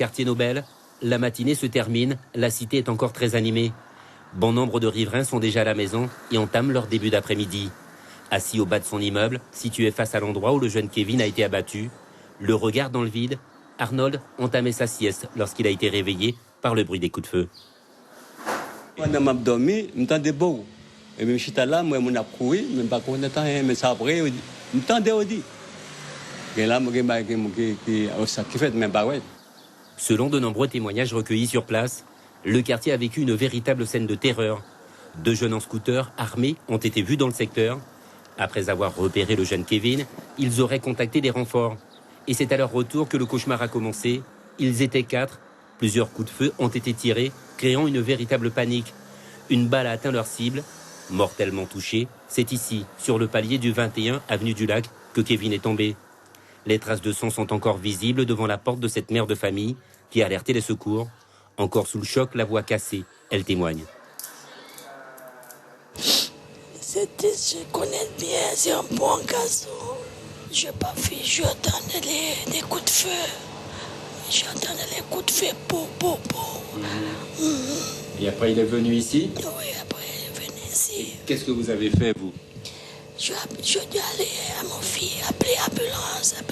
Quartier Nobel, la matinée se termine, la cité est encore très animée. Bon nombre de riverains sont déjà à la maison et entament leur début d'après-midi. Assis au bas de son immeuble, situé face à l'endroit où le jeune Kevin a été abattu, le regard dans le vide, Arnold entamait sa sieste lorsqu'il a été réveillé par le bruit des coups de feu. Quand je dormi, je m'entendais beaucoup. Et même si là, moi, je couru, même pas qu'on attend, mais ça après, je m'entendais aussi. Et là, qui fait même pas ouais. Selon de nombreux témoignages recueillis sur place, le quartier a vécu une véritable scène de terreur. 2 jeunes en scooter armés ont été vus dans le secteur. Après avoir repéré le jeune Kevin, ils auraient contacté des renforts. Et c'est à leur retour que le cauchemar a commencé. Ils étaient 4. Plusieurs coups de feu ont été tirés, créant une véritable panique. Une balle a atteint leur cible. Mortellement touché, c'est ici, sur le palier du 21 avenue du Lac, que Kevin est tombé. Les traces de sang sont encore visibles devant la porte de cette mère de famille qui a alerté les secours. Encore sous le choc, la voix cassée, elle témoigne. Je connais bien, c'est un bon garçon. Je n'ai pas vu, j'entendais les coups de feu. J'entendais les coups de feu, Et après, il est venu ici? Oui, après, il est venu ici. Qu'est-ce que vous avez fait, vous? Je dû aller à mon fils, appeler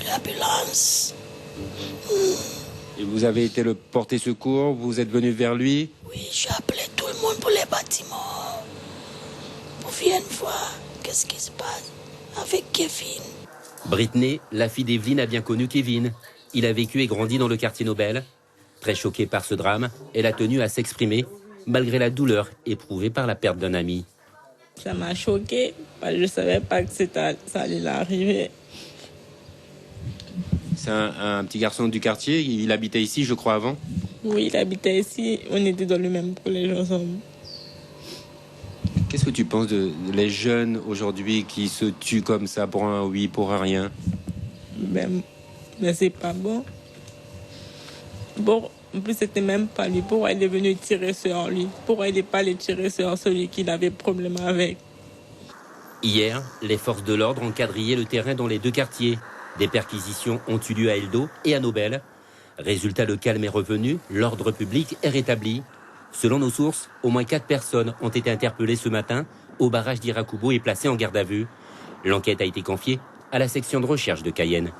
l'ambulance. Et vous avez été le porter secours, vous êtes venu vers lui? Oui, j'ai appelé tout le monde pour les bâtiments. Pour venir voir qu'est-ce qui se passe avec Kevin. Britney, la fille d'Evelyne, a bien connu Kevin. Il a vécu et grandi dans le quartier Nobel. Très choquée par ce drame, elle a tenu à s'exprimer, malgré la douleur éprouvée par la perte d'un ami. Ça m'a choquée, parce que je ne savais pas que ça allait arriver. C'est un petit garçon du quartier, il habitait ici, je crois, avant? Oui, il habitait ici, on était dans le même collège ensemble. Qu'est-ce que tu penses les jeunes aujourd'hui qui se tuent comme ça pour un oui, pour un rien? Mais c'est pas bon. Bon, en plus, c'était même pas lui. Pourquoi il est venu tirer sur lui? Pourquoi il n'est pas allé tirer sur celui qu'il avait problème avec? Hier, les forces de l'ordre ont quadrillé le terrain dans les 2 quartiers. Des perquisitions ont eu lieu à Eldo et à Nobel. Résultat, le calme est revenu, l'ordre public est rétabli. Selon nos sources, au moins 4 personnes ont été interpellées ce matin au barrage d'Irakubo et placées en garde à vue. L'enquête a été confiée à la section de recherche de Cayenne.